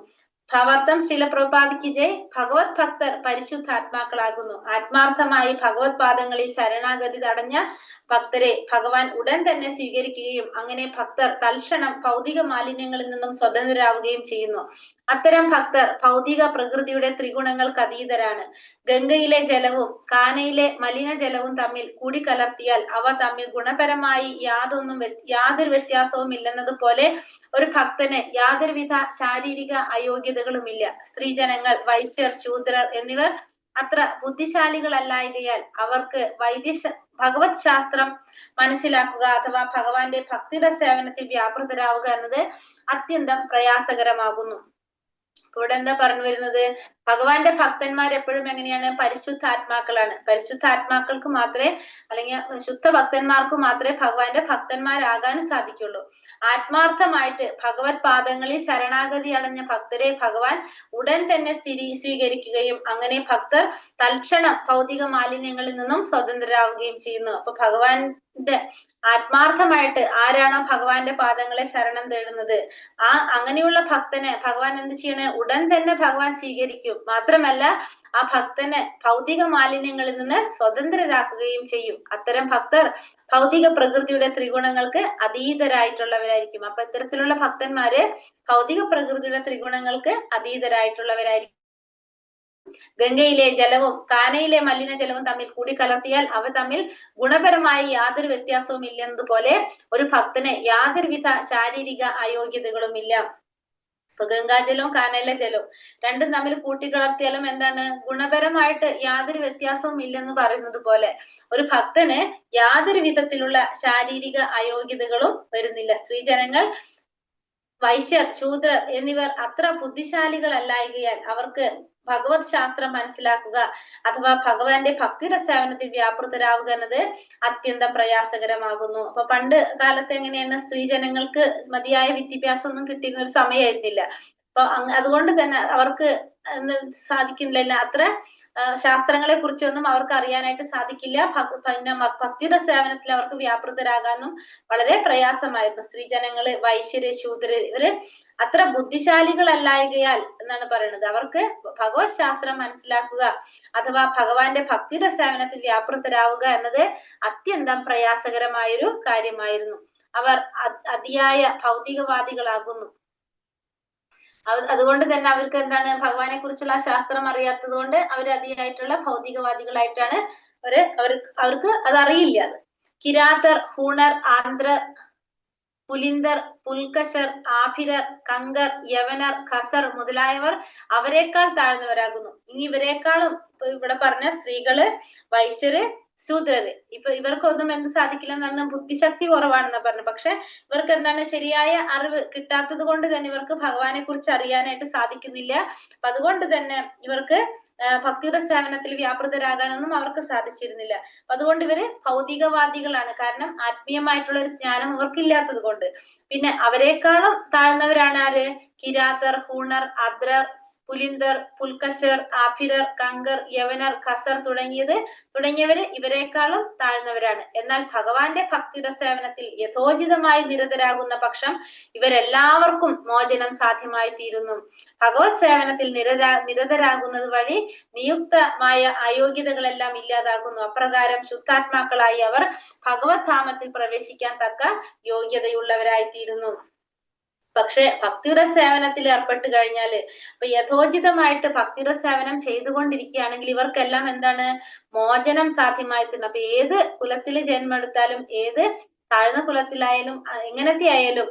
ഭാവാർത്ഥം ശ്രീല പ്രഭുപാദിക്ക് ജയ്. ഭഗവത് ഭക്തർ പരിശുദ്ധാത്മാക്കളാകുന്നു. ആത്മാർത്ഥമായി ഭഗവത് പാദങ്ങളിൽ ശരണാഗതി അടഞ്ഞ ഭക്തരെ ഭഗവാൻ ഉടൻ തന്നെ സ്വീകരിക്കുകയും അങ്ങനെ ഭക്തർ തൽക്ഷണം ഭൗതിക മാലിന്യങ്ങളിൽ നിന്നും സ്വതന്ത്രരാവുകയും ചെയ്യുന്നു. അത്തരം ഭക്തർ ഭൗതിക പ്രകൃതിയുടെ ത്രിഗുണങ്ങൾക്ക് അതീതരാണ്. ഗംഗയിലെ ജലവും കാനയിലെ മലിനജലവും തമ്മിൽ കൂടിക്കലർത്തിയാൽ അവ തമ്മിൽ ഗുണപരമായി യാതൊരു വ്യത്യാസവും ഇല്ലെന്നതുപോലെ ഒരു ഭക്തന് യാതൊരുവിധ ശാരീരിക അയോഗ്യതകളുമില്ല. സ്ത്രീജനങ്ങൾ, വൈശ്യർ, ശൂദ്രർ എന്നിവർ അത്ര ബുദ്ധിശാലികളല്ലായകയാൽ അവർക്ക് ഭഗവത് ശാസ്ത്രം മനസ്സിലാക്കുക അഥവാ ഭഗവാന്റെ ഭക്തിയുടെ സേവനത്തിൽ വ്യാപൃതരാവുക എന്നത് അത്യന്തം പ്രയാസകരമാകുന്നു. ഇവിടെ എന്താ പറഞ്ഞു വരുന്നത്? ഭഗവാന്റെ ഭക്തന്മാർ എപ്പോഴും എങ്ങനെയാണ്? പരിശുദ്ധാത്മാക്കളാണ്. പരിശുദ്ധാത്മാക്കൾക്ക് മാത്രമേ അല്ലെങ്കിൽ ശുദ്ധ ഭക്തന്മാർക്ക് മാത്രമേ ഭഗവാന്റെ ഭക്തന്മാരാകാൻ സാധിക്കുള്ളൂ. ആത്മാർത്ഥമായിട്ട് ഭഗവത് പാദങ്ങളിൽ ശരണാഗതി അടഞ്ഞ ഭക്തരെ ഭഗവാൻ ഉടൻ തന്നെ സ്വീകരിക്കുകയും അങ്ങനെ ഭക്തർ തൽക്ഷണം ഭൗതിക മാലിന്യങ്ങളിൽ നിന്നും സ്വതന്ത്രരാവുകയും ചെയ്യുന്നു. അപ്പൊ ഭഗവാന്റെ ആത്മാർത്ഥമായിട്ട് ആരാണോ ഭഗവാന്റെ പാദങ്ങളെ ശരണം തേടുന്നത് അങ്ങനെയുള്ള ഭക്തനെ ഭഗവാൻ എന്ത് ചെയ്യണേ? ഉടൻ തന്നെ ഭഗവാൻ സ്വീകരിക്കും. മാത്രമല്ല ആ ഭക്തനെ ഭൗതിക മാലിന്യങ്ങളിൽ നിന്ന് സ്വതന്ത്രരാക്കുകയും ചെയ്യും. അത്തരം ഭക്തർ ഭൗതിക പ്രകൃതിയുടെ ത്രിഗുണങ്ങൾക്ക് അതീതരായിട്ടുള്ളവരായിരിക്കും. അപ്പൊ ഇത്തരത്തിലുള്ള ഭക്തന്മാര് ഭൗതിക പ്രകൃതിയുടെ ത്രിഗുണങ്ങൾക്ക് അതീതരായിട്ടുള്ളവരായിരിക്കും. ഗംഗയിലെ ജലവും കാനയിലെ മലിനജലവും തമ്മിൽ കൂടിക്കലർത്തിയാൽ അവ തമ്മിൽ ഗുണപരമായി യാതൊരു വ്യത്യാസവും ഇല്ലെന്നതുപോലെ ഒരു ഭക്തന് യാതൊരുവിധ ശാരീരിക അയോഗ്യതകളും ഇല്ല. ഇപ്പൊ ഗംഗാജലവും കാനയിലെ ജലവും രണ്ടും തമ്മിൽ കൂട്ടിക്കലർത്തിയാലും എന്താണ്? ഗുണപരമായിട്ട് യാതൊരു വ്യത്യാസവും ഇല്ലെന്ന് പറയുന്നത് പോലെ ഒരു ഭക്തന് യാതൊരു വിധത്തിലുള്ള ശാരീരിക അയോഗ്യതകളും വരുന്നില്ല. സ്ത്രീജനങ്ങൾ, വൈശ്യർ, ശൂദ്രർ എന്നിവർ അത്ര ബുദ്ധിശാലികളല്ലായകയാൽ അവർക്ക് ഭഗവത് ശാസ്ത്രം മനസ്സിലാക്കുക അഥവാ ഭഗവാന്റെ ഭക്തിയുടെ സേവനത്തിൽ വ്യാപൃതരാവുക എന്നത് അത്യന്തം പ്രയാസകരമാകുന്നു. അപ്പൊ പണ്ട് കാലത്ത് എങ്ങനെയാണ്? സ്ത്രീജനങ്ങൾക്ക് മതിയായ വിദ്യാഭ്യാസം ഒന്നും കിട്ടിയിരുന്ന ഒരു സമയമായിരുന്നില്ല. അപ്പൊ അതുകൊണ്ട് തന്നെ അവർക്ക് സാധിക്കുന്നില്ല. അത്ര ശാസ്ത്രങ്ങളെ കുറിച്ചൊന്നും അവർക്ക് അറിയാനായിട്ട് സാധിക്കില്ല. പിന്നെ ഭക്തിയുടെ സേവനത്തിൽ അവർക്ക് വ്യാപൃതരാകാനും വളരെ പ്രയാസമായിരുന്നു. സ്ത്രീജനങ്ങള്, വൈശ്യര്, ശൂദ്രര് ഇവര് അത്ര ബുദ്ധിശാലികളല്ലായകയാൽ എന്നാണ് പറയുന്നത്. അവർക്ക് ഭഗവത് ശാസ്ത്രം മനസ്സിലാക്കുക അഥവാ ഭഗവാന്റെ ഭക്തിയുടെ സേവനത്തിൽ വ്യാപൃതരാവുക എന്നത് അത്യന്തം പ്രയാസകരമായൊരു കാര്യമായിരുന്നു. അവർ അതിയായ ഭൗതികവാദികളാകുന്നു. അതുകൊണ്ട് തന്നെ അവർക്ക് എന്താണ്? ഭഗവാനെ കുറിച്ചുള്ള ശാസ്ത്രം അറിയാത്തത് കൊണ്ട് അവർ അതിയായിട്ടുള്ള ഭൗതികവാദികളായിട്ടാണ് അവർക്ക് അതറിയില്ല. കിരാതർ, ഹൂണർ, ആന്ധ്രർ, പുലിന്ദർ, പുൽക്കശർ, ആഭിരർ, കങ്കർ, യവനർ, ഖസർ മുതലായവർ അവരെക്കാൾ താഴ്ന്നവരാകുന്നു. ഇനി ഇവരെക്കാളും ഇവിടെ പറഞ്ഞ സ്ത്രീകള്, വൈശ്യര്, ശൂദ്രര് ഇവർക്കൊന്നും എന്ത് സാധിക്കില്ല എന്നാണ്? ബുദ്ധിശക്തി കുറവാണെന്ന് പറഞ്ഞു. പക്ഷെ ഇവർക്ക് എന്താണ്? ശരിയായ അറിവ് കിട്ടാത്തത് കൊണ്ട് തന്നെ ഇവർക്ക് ഭഗവാനെ കുറിച്ച് അറിയാനായിട്ട് സാധിക്കുന്നില്ല. അപ്പൊ അതുകൊണ്ട് തന്നെ ഇവർക്ക് ഭക്തിയുടെ സേവനത്തിൽ വ്യാപൃതരാകാനൊന്നും അവർക്ക് സാധിച്ചിരുന്നില്ല. അപ്പൊ അതുകൊണ്ട് ഇവര് ഭൗതികവാദികളാണ്. കാരണം ആത്മീയമായിട്ടുള്ള ഒരു ജ്ഞാനം അവർക്കില്ലാത്തത് കൊണ്ട്. പിന്നെ അവരെക്കാളും താഴ്ന്നവരാണ് ആര്? കിരാതർ, ഹൂണർ, അദ്രർ, പുലിന്ദർ, പുൽക്കശർ, ആഭിരർ, കങ്കർ, യവനർ, ഖസർ തുടങ്ങിയവര് ഇവരെക്കാളും താഴ്ന്നവരാണ്. എന്നാൽ ഭഗവാന്റെ ഭക്തിയുടെ സേവനത്തിൽ യഥോചിതമായി നിരതരാകുന്ന പക്ഷം ഇവരെല്ലാവർക്കും മോചനം സാധ്യമായി തീരുന്നു. ഭഗവത് സേവനത്തിൽ നിരതരാകുന്നത് വഴി നിയുക്തമായ അയോഗ്യതകളെല്ലാം ഇല്ലാതാകുന്നു. അപ്രകാരം ശുദ്ധാത്മാക്കളായി അവർ ഭഗവത് ധാമത്തിൽ പ്രവേശിക്കാൻ തക്ക യോഗ്യതയുള്ളവരായി തീരുന്നു. പക്ഷെ ഭക്തിയുടെ സേവനത്തിൽ ഏർപ്പെട്ട് കഴിഞ്ഞാല് ഇപ്പൊ യഥോചിതമായിട്ട് ഭക്തിയുടെ സേവനം ചെയ്തുകൊണ്ടിരിക്കുകയാണെങ്കിൽ ഇവർക്കെല്ലാം എന്താണ് മോചനം സാധ്യമായി തീരുന്നു. അപ്പൊ ഏത് കുലത്തില് ജന്മെടുത്താലും ഏത് താഴ്ന്ന കുലത്തിലായാലും എങ്ങനത്തെ ആയാലും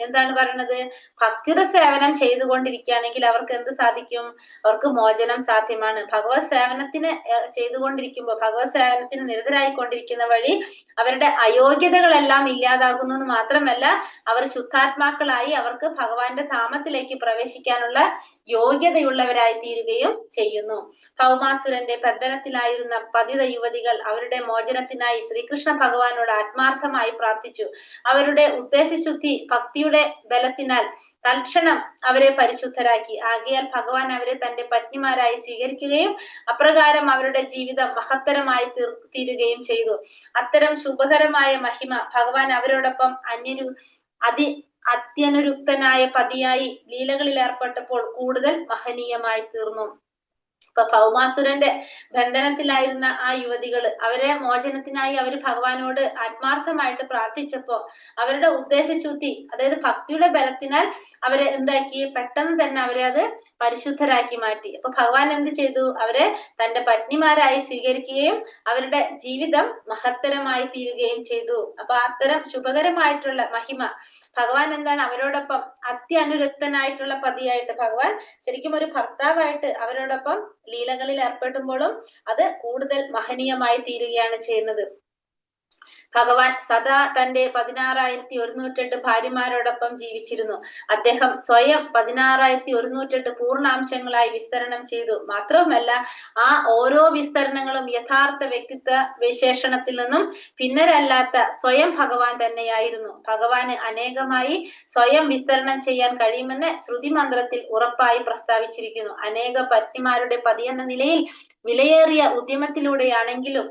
എന്താണ് പറയണത്, ഭക്തിയുടെ സേവനം ചെയ്തുകൊണ്ടിരിക്കുകയാണെങ്കിൽ അവർക്ക് എന്ത് സാധിക്കും, അവർക്ക് മോചനം സാധ്യമാണ്. ഭഗവത് സേവനത്തിന് ചെയ്തുകൊണ്ടിരിക്കുമ്പോൾ ഭഗവത് സേവനത്തിന് നിരതരായിക്കൊണ്ടിരിക്കുന്ന വഴി അവരുടെ അയോഗ്യതകളെല്ലാം ഇല്ലാതാകുന്നു എന്ന് മാത്രമല്ല അവർ ശുദ്ധാത്മാക്കളായി അവർക്ക് ഭഗവാന്റെ ധാമത്തിലേക്ക് പ്രവേശിക്കാനുള്ള യോഗ്യതയുള്ളവരായി തീരുകയും ചെയ്യുന്നു. ഭൗമാസുരന്റെ ബന്ധനത്തിലായിരുന്ന പതിത യുവതികൾ അവരുടെ മോചനത്തിനായി ശ്രീകൃഷ്ണ ഭഗവാനോട് ആത്മാർത്ഥമായി പ്രാർത്ഥിച്ചു. അവരുടെ ഉദ്ദേശശുദ്ധി ഭക്തിയുടെ ബലത്തിനാൽ തൽക്ഷണം അവരെ പരിശുദ്ധരാക്കി. ആകയാൽ ഭഗവാൻ അവരെ തന്റെ പത്നിമാരായി സ്വീകരിക്കുകയും അപ്രകാരം അവരുടെ ജീവിതം മഹത്തരമായി തീരുകയും ചെയ്തു. അത്തരം ശുഭകരമായ മഹിമ ഭഗവാൻ അവരോടൊപ്പം അത്യനുരുക്തനായ പതിയായി ലീലകളിൽ ഏർപ്പെട്ടപ്പോൾ കൂടുതൽ മഹനീയമായി തീർന്നു. ഇപ്പൊ ഭൗമാസുരന്റെ ബന്ധനത്തിലായിരുന്ന ആ യുവതികള് അവരെ മോചനത്തിനായി അവര് ഭഗവാനോട് ആത്മാർത്ഥമായിട്ട് പ്രാർത്ഥിച്ചപ്പോ അവരുടെ ഉദ്ദേശശുദ്ധി, അതായത് ഭക്തിയുടെ ബലത്തിനാൽ അവരെ എന്താക്കി, പെട്ടെന്ന് തന്നെ അവരെ അത് പരിശുദ്ധരാക്കി മാറ്റി. അപ്പൊ ഭഗവാൻ എന്ത് ചെയ്തു, അവരെ തന്റെ പത്നിമാരായി സ്വീകരിക്കുകയും അവരുടെ ജീവിതം മഹത്തരമായി തീരുകയും ചെയ്തു. അപ്പൊ അത്തരം ശുഭകരമായിട്ടുള്ള മഹിമ ഭഗവാൻ എന്താണ് അവരോടൊപ്പം അത്യനുരക്തനായിട്ടുള്ള പതിയായിട്ട് ഭഗവാൻ ശരിക്കും ഒരു ഭർത്താവായിട്ട് അവരോടൊപ്പം ലീലകളിൽ ഏർപ്പെടുമ്പോഴും അത് കൂടുതൽ മഹനീയമായി തീരുകയാണ് ചെയ്യുന്നത്. ഭഗവാൻ സദാ തന്റെ 16,108 ഭാര്യമാരോടൊപ്പം ജീവിച്ചിരുന്നു. അദ്ദേഹം സ്വയം 16,108 പൂർണ്ണാംശങ്ങളായി വിസ്തരണം ചെയ്തു. മാത്രവുമല്ല ആ ഓരോ വിസ്തരണങ്ങളും യഥാർത്ഥ വ്യക്തിത്വ വിശേഷണത്തിൽ നിന്നും ഭിന്നരല്ലാത്ത സ്വയം ഭഗവാൻ തന്നെയായിരുന്നു. ഭഗവാന് അനേകമായി സ്വയം വിസ്തരണം ചെയ്യാൻ കഴിയുമെന്ന് ശ്രുതി മന്ത്രത്തിൽ ഉറപ്പായി പ്രസ്താവിച്ചിരിക്കുന്നു. അനേക പത്നിമാരുടെ പതിയെന്ന നിലയിൽ വിലയേറിയ ഉദ്യമത്തിലൂടെയാണെങ്കിലും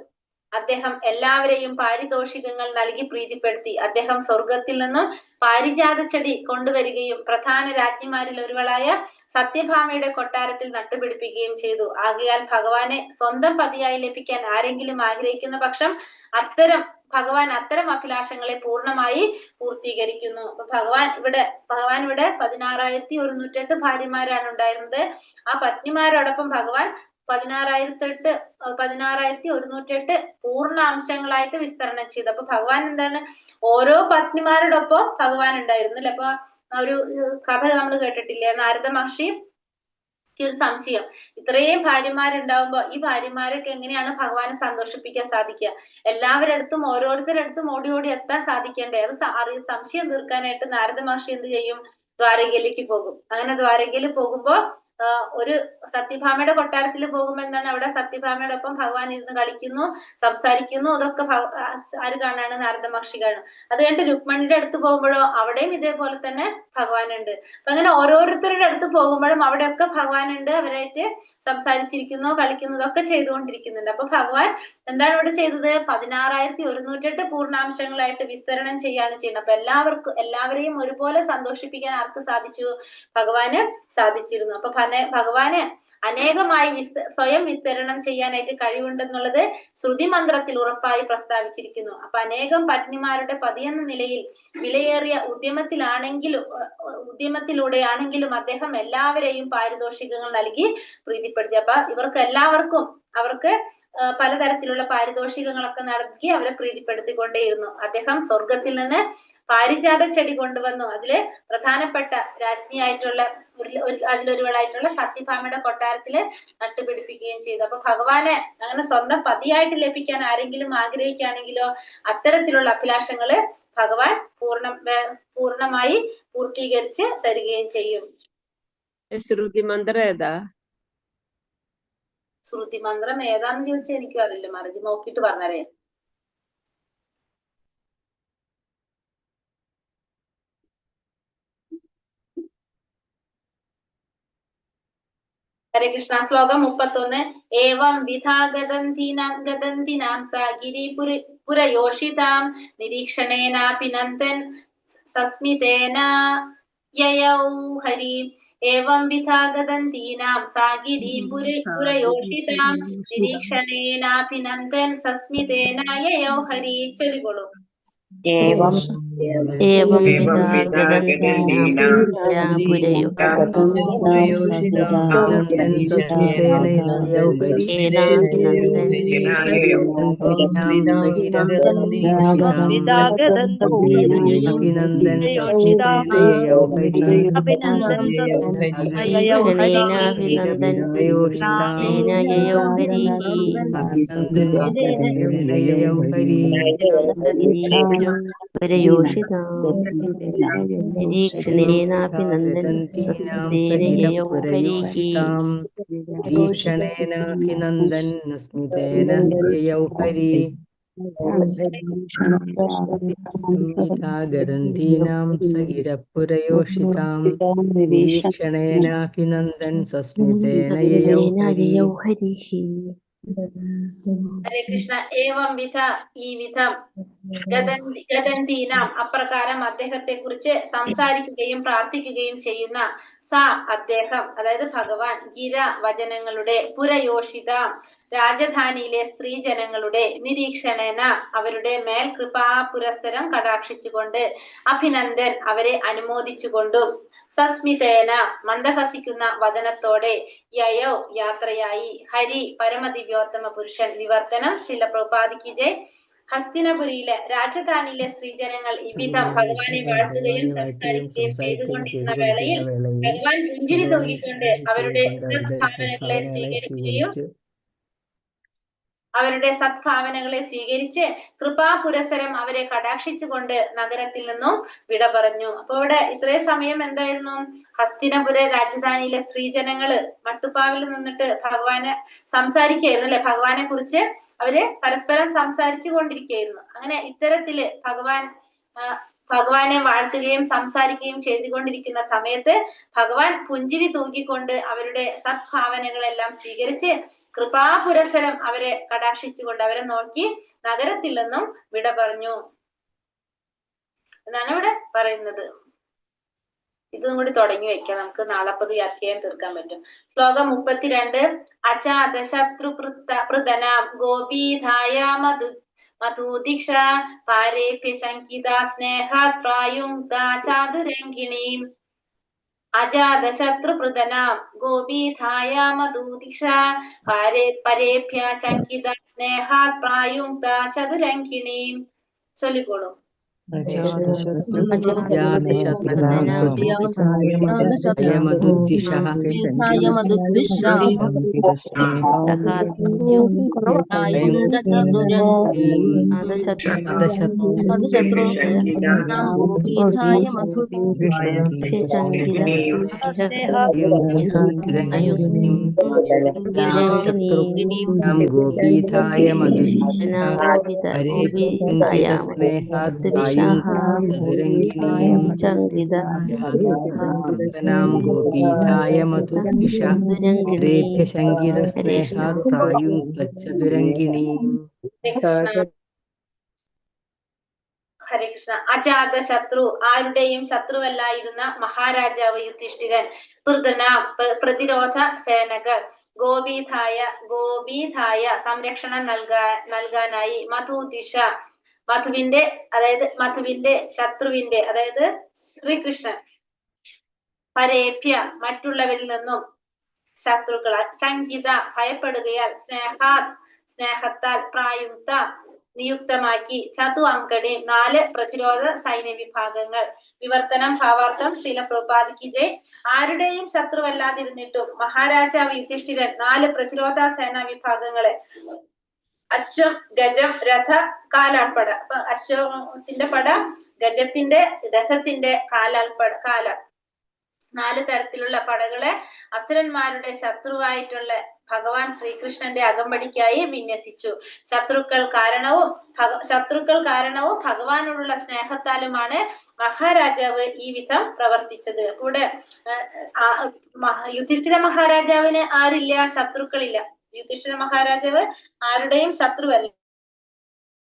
അദ്ദേഹം എല്ലാവരെയും പാരിതോഷികങ്ങൾ നൽകി പ്രീതിപ്പെടുത്തി. അദ്ദേഹം സ്വർഗത്തിൽ നിന്നും പാരിജാത ചെടി കൊണ്ടുവരികയും പ്രധാന രാജ്ഞിമാരിൽ ഒരുവളായ സത്യഭാമയുടെ കൊട്ടാരത്തിൽ നട്ടുപിടിപ്പിക്കുകയും ചെയ്തു. ആകയാൽ ഭഗവാനെ സ്വന്തം പതിയായി ലഭിക്കാൻ ആരെങ്കിലും ആഗ്രഹിക്കുന്ന പക്ഷം ഭഗവാൻ അത്തരം അഭിലാഷങ്ങളെ പൂർണ്ണമായി പൂർത്തീകരിക്കുന്നു. അപ്പൊ ഭഗവാൻ ഇവിടെ 16,108 ഭാര്യമാരാണ് ഉണ്ടായിരുന്നത്. ആ പത്നിമാരോടൊപ്പം ഭഗവാൻ 16,108 പൂർണ്ണാംശങ്ങളായിട്ട് വിസ്തരണം ചെയ്തു. അപ്പൊ ഭഗവാൻ എന്താണ് ഓരോ പത്നിമാരോടൊപ്പം ഭഗവാൻ ഉണ്ടായിരുന്നു അല്ലെ. അപ്പൊ ഒരു കഥ നമ്മൾ കേട്ടിട്ടില്ലേ, നാരദ മഹർഷി ഒരു സംശയം, ഇത്രയും ഭാര്യമാരുണ്ടാവുമ്പോ ഈ ഭാര്യമാരൊക്കെ എങ്ങനെയാണ് ഭഗവാനെ സന്തോഷിപ്പിക്കാൻ സാധിക്കുക? എല്ലാവരടുത്തും ഓരോരുത്തരടുത്തും ഓടി ഓടി എത്താൻ സാധിക്കണ്ടേ? അത് സംശയം തീർക്കാനായിട്ട് നാരദ മഹർഷി എന്ത് ചെയ്യും, ദ്വാരകയിലേക്ക് പോകും. അങ്ങനെ ദ്വാരകയിൽ പോകുമ്പോ ഒരു സത്യഭാമയുടെ കൊട്ടാരത്തിൽ പോകുമ്പോ എന്താണ്, അവിടെ സത്യഭാമയോടൊപ്പം ഭഗവാൻ ഇരുന്ന് കളിക്കുന്നു, സംസാരിക്കുന്നു. അതൊക്കെ ആര് കാണാണ്? നാരദ മഹർഷി കാണും. അത് കഴിഞ്ഞിട്ട് രുക്മിണിയുടെ അടുത്ത് പോകുമ്പോഴോ അവിടെയും ഇതേപോലെ തന്നെ ഭഗവാൻ ഉണ്ട്. അപ്പൊ അങ്ങനെ ഓരോരുത്തരുടെ അടുത്ത് പോകുമ്പോഴും അവിടെയൊക്കെ ഭഗവാൻ ഉണ്ട്, അവരായിട്ട് സംസാരിച്ചിരിക്കുന്നു, കളിക്കുന്നു, ഇതൊക്കെ ചെയ്തുകൊണ്ടിരിക്കുന്നുണ്ട്. അപ്പൊ ഭഗവാൻ എന്താണ് ഇവിടെ ചെയ്തത്? 16,108 പൂർണ്ണാംശങ്ങളായിട്ട് വിസ്തരണം ചെയ്യാണ് ചെയ്യുന്നത്. അപ്പൊ എല്ലാവരെയും ഒരുപോലെ സന്തോഷിപ്പിക്കാൻ ആർക്ക് സാധിച്ചു? ഭഗവാന് സാധിച്ചിരുന്നു. അപ്പൊ ഭഗവാന് അനേകമായി സ്വയം വിസ്തരണം ചെയ്യാനായിട്ട് കഴിവുണ്ടെന്നുള്ളത് ശ്രുതി മന്ത്രത്തിൽ ഉറപ്പായി പ്രസ്താവിച്ചിരിക്കുന്നു. അപ്പൊ അനേകം പത്നിമാരുടെ പതിയെന്ന നിലയിൽ വിലയേറിയ ഉദ്യമത്തിലൂടെയാണെങ്കിലും അദ്ദേഹം എല്ലാവരെയും പാരിതോഷികങ്ങൾ നൽകി പ്രീതിപ്പെടുത്തി. അപ്പൊ അവർക്ക് പലതരത്തിലുള്ള പാരിതോഷികങ്ങളൊക്കെ നൽകി അവരെ പ്രീതിപ്പെടുത്തിക്കൊണ്ടേയിരുന്നു. അദ്ദേഹം സ്വർഗത്തിൽ നിന്ന് പാരിജാത ചെടി കൊണ്ടുവന്നു. അതില് പ്രധാനപ്പെട്ട രാജ്ഞിയായിട്ടുള്ള അതിലൊരുവളായിട്ടുള്ള സത്യഭാമയുടെ കൊട്ടാരത്തില് നട്ടുപിടിപ്പിക്കുകയും ചെയ്തു. അപ്പൊ ഭഗവാനെ അങ്ങനെ സ്വന്തം പതിയായിട്ട് ലഭിക്കാൻ ആരെങ്കിലും ആഗ്രഹിക്കുകയാണെങ്കിലോ അത്തരത്തിലുള്ള അഭിലാഷങ്ങള് ഭഗവാൻ പൂർണ്ണമായി പൂർത്തീകരിച്ച് തരികയും ചെയ്യും. ശ്രുതി മന്ത്രം ഏതാ? ശ്രുതി മന്ത്രം ഏതാന്ന് ചോദിച്ചാൽ എനിക്കും അറിയില്ല, മറിച്ച് നോക്കിയിട്ട് പറഞ്ഞതേ. ഹരേ കൃഷ്ണ. ശ്ലോകം 31. ഏവം വിധാ ഗദന്തിനാം സാ ഗിരിപുരയോഷിതാം നിരീക്ഷണേനാപി നന്ദൻ സസ്മിതേന യയൗ ഹരി. ഏവം വിധാ ഗദന്തിനാം സാ ഗിരിപുരയോഷിതാം നിരീക്ഷണേനാപി നന്ദൻ സസ്മിതേന യയൗ ഹരി. ചൊല്ലിക്കോളൂ. ഏവം നിരീക്ഷണേനാപി നന്ദൻ സ്മിതേന യയൗ ഹരി. ഗദന്തീനാം സഗിരപുരയോഷിതാം നിരീക്ഷണേനാപി നന്ദൻ സസ്മിതേന യയൗ ഹരി. ഹരേ കൃഷ്ണ. ഏവം വിധ, ഈ വിധം, ഗദന്തീനാം അപ്രകാരം അദ്ദേഹത്തെ കുറിച്ച് സംസാരിക്കുകയും പ്രാർത്ഥിക്കുകയും ചെയ്യുന്ന സാ അദ്ദേഹം, അതായത് ഭഗവാൻ, ഗിര വചനങ്ങളുടെ, പുരയോഷിത രാജധാനിയിലെ സ്ത്രീ ജനങ്ങളുടെ, നിരീക്ഷണേന അവരുടെ മേൽ കൃപാ പുരസ്സരം കടാക്ഷിച്ചുകൊണ്ട്, അഭിനന്ദൻ അവരെ അനുമോദിച്ചുകൊണ്ടും, സസ്മിതേന മന്ദഹസിക്കുന്ന വദനത്തോടെ, യയൗ യാത്രയായി, ഹരി പരമദിവ്യോത്തമ പുരുഷൻ. വിവർത്തനം. ശ്രീല പ്രഭുപാദിക്ക് ജയ്. ഹസ്തിനപുരിയിലെ രാജധാനിയിലെ സ്ത്രീജനങ്ങൾ ഇവിധം ഭഗവാനെ വാഴ്ത്തുകയും സംസാരിക്കുകയും ചെയ്തുകൊണ്ടിരുന്ന വേളയിൽ ഭഗവാൻ പുഞ്ചിരി തൂകിക്കൊണ്ട് അവരുടെ സദ്ഭാവനകളെ സ്വീകരിച്ച് കൃപാപുരസരം അവരെ കടാക്ഷിച്ചുകൊണ്ട് നഗരത്തിൽ നിന്നും വിട പറഞ്ഞു. അപ്പൊ ഇവിടെ ഇത്രയും സമയം എന്തായിരുന്നു? ഹസ്തിനപുര രാജധാനിയിലെ സ്ത്രീജനങ്ങള് മട്ടുപ്പാവിൽ നിന്നിട്ട് ഭഗവാനെ സംസാരിക്കുകയായിരുന്നു അല്ലെ. ഭഗവാനെ കുറിച്ച് അവര് പരസ്പരം സംസാരിച്ചു കൊണ്ടിരിക്കുകയായിരുന്നു. അങ്ങനെ ഇത്തരത്തില് ഭഗവാനെ വാഴ്ത്തുകയും സംസാരിക്കുകയും ചെയ്തുകൊണ്ടിരിക്കുന്ന സമയത്ത് ഭഗവാൻ പുഞ്ചിരി തൂക്കിക്കൊണ്ട് അവരുടെ സദ്ഭാവനകളെല്ലാം സ്വീകരിച്ച് കൃപാപുരസരം അവരെ കടാക്ഷിച്ചുകൊണ്ട് അവരെ നോക്കി നഗരത്തിൽ നിന്നും വിട പറഞ്ഞു എന്നാണ് ഇവിടെ പറയുന്നത്. ഇതും കൂടി തുടങ്ങി വെക്കാം, നമുക്ക് നാളെ പതി അധ്യായം തീർക്കാൻ പറ്റും. ശ്ലോകം 32. അചാതശത്രുപൃതനാം ഗോപീധായ മധുദീക്ഷ പാരേഭ്യ ശങ്കിത സ്നേഹാത് പ്രായുങ്ക്താ ചാതുരംഗിണീം. അജാതശത്രുപൃതനാം ഗോപീധായ മധുദീക്ഷ പരേഭ്യ ശങ്കിത സ്നേഹാത് പ്രായുങ്ക്താ ചതുരംഗിണീം. ചൊല്ലിക്കോളൂ. ഗോപീധായ ഗോപീധായ മധുദിശ രേഭ്യ ശങ്കിത സ്നേഹാത് പ്രായുങ്ക്തചതുരംഗിണീം. ഹരേ കൃഷ്ണ. അജാത ശത്രു, ആരുടെയും ശത്രുവല്ലായിരുന്ന മഹാരാജാവ് യുധിഷ്ഠിരൻ, പ്രതിരോധ സേനകൾ, ഗോപീധായ സംരക്ഷണം നൽകാനായി, മധുദിശ മധുവിന്റെ ശത്രുവിന്റെ അതായത് ശ്രീകൃഷ്ണൻ, പരേഭ്യ മറ്റുള്ളവരിൽ നിന്നും ശത്രുക്കളാൽ, ശങ്കിത ഭയപ്പെടുകയാൽ, സ്നേഹത്താൽ, പ്രായുക്ത നിയുക്തമാക്കി, ചതു അങ്കണി 4 പ്രതിരോധ സൈന്യ വിഭാഗങ്ങൾ. വിവർത്തനം ഭാവാർത്ഥം. ശ്രീല പ്രഭുപാദിക്ക് ജയ്. ആരുടെയും ശത്രുവല്ലാതിരുന്നിട്ടും മഹാരാജാവ് യുധിഷ്ഠിരൻ 4 പ്രതിരോധ സേനാ വിഭാഗങ്ങളെ, അശ്വം, ഗജം, രഥ, കാലാൾപ്പട. അപ്പൊ അശ്വത്തിന്റെ പട, ഗജത്തിന്റെ, രഥത്തിന്റെ കാല 4 തരത്തിലുള്ള പടകളെ അസുരന്മാരുടെ ശത്രുവായിട്ടുള്ള ഭഗവാൻ ശ്രീകൃഷ്ണന്റെ അകമ്പടിക്കായി വിന്യസിച്ചു. ശത്രുക്കൾ കാരണവും ഭഗവാനോടുള്ള സ്നേഹത്താലുമാണ് മഹാരാജാവ് ഈ വിധം പ്രവർത്തിച്ചത്. കൂടെ യുധിഷ്ഠിര മഹാരാജാവിന് ആരില്ല? ശത്രുക്കളില്ല. യുധിഷ്ഠിര മഹാരാജാവ് ആരുടെയും ശത്രുവല്ല.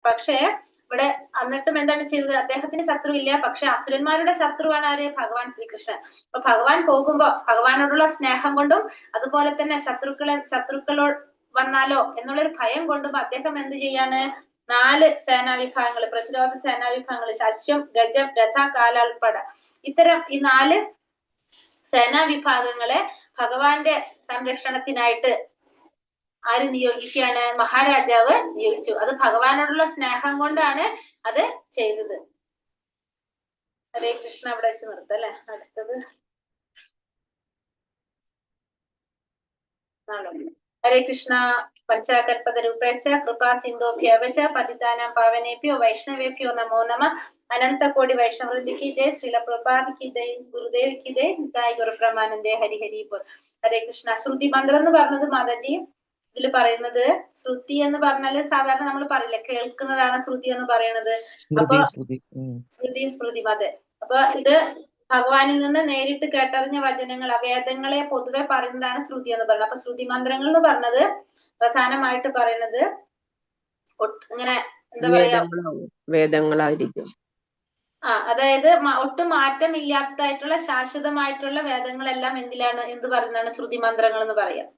പക്ഷേ ഇവിടെ എന്നിട്ടും എന്താണ് ചെയ്തത്? അദ്ദേഹത്തിന് ശത്രു ഇല്ല, പക്ഷെ അസുരന്മാരുടെ ശത്രുവാണ് ആര്? ഭഗവാൻ ശ്രീകൃഷ്ണൻ. അപ്പൊ ഭഗവാൻ പോകുമ്പോ ഭഗവാനോടുള്ള സ്നേഹം കൊണ്ടും അതുപോലെ തന്നെ ശത്രുക്കളോട് വന്നാലോ എന്നുള്ളൊരു ഭയം കൊണ്ടും അദ്ദേഹം എന്ത് ചെയ്യാണ്? 4 സേനാവിഭാഗങ്ങൾ, പ്രതിരോധ സേനാവിഭാഗങ്ങൾ, അശ്വം, ഗജം, രഥ, കാലാൾപ്പട, ഇത്തരം ഈ 4 സേനാവിഭാഗങ്ങളെ ഭഗവാന്റെ സംരക്ഷണത്തിനായിട്ട് ആര് നിയോഗിക്കുകയാണ്? മഹാരാജാവ് നിയോഗിച്ചു. അത് ഭഗവാനോടുള്ള സ്നേഹം കൊണ്ടാണ് അത് ചെയ്തത്. ഹരേ കൃഷ്ണ. അവിടെ വെച്ച് നിർത്താം അല്ലെ? അടുത്തത് ഹരേ കൃഷ്ണ. പഞ്ചാകൽപതരൂപേശ്ച കൃപാ സിന്ധോഭ്യവച പതിതാനാം പാവനേഭ്യോ വൈഷ്ണവേഭ്യോ നമോ നമഃ. അനന്തകോടി വൈഷ്ണവൃന്ദി കി ജയ്. ശ്രീല പ്രഭുപാദ് കി ജയ്. ഗുരുദേവ് കി ജയ്. നിതായ് ഗുരുബ്രഹ്മാനന്ദേ. ഹരി ഹരി ബോൾ. ഹരേ കൃഷ്ണ. ശ്രുതി മന്ത്രം എന്ന് പറഞ്ഞത് മാതാജി ഇതിൽ പറയുന്നത്, ശ്രുതി എന്ന് പറഞ്ഞാല് സാധാരണ നമ്മൾ പറയില്ല, കേൾക്കുന്നതാണ് ശ്രുതി എന്ന് പറയുന്നത്. അപ്പൊ ശ്രുതി സ്മൃതി അതെ. അപ്പൊ ഇത് ഭഗവാനിൽ നിന്ന് നേരിട്ട് കേട്ടറിഞ്ഞ വചനങ്ങൾ, വേദങ്ങളെ പൊതുവെ പറയുന്നതാണ് ശ്രുതി എന്ന് പറയുന്നത്. അപ്പൊ ശ്രുതി മന്ത്രങ്ങൾ എന്ന് പറഞ്ഞത് പ്രധാനമായിട്ട് പറയുന്നത് ഇങ്ങനെ എന്താ പറയാ, വേദങ്ങളായിരിക്കും. അതായത് ഒട്ടും മാറ്റമില്ലാത്തതായിട്ടുള്ള ശാശ്വതമായിട്ടുള്ള വേദങ്ങളെല്ലാം എന്ത് പറയുന്നതാണ്? ശ്രുതി മന്ത്രങ്ങൾ എന്ന് പറയാം.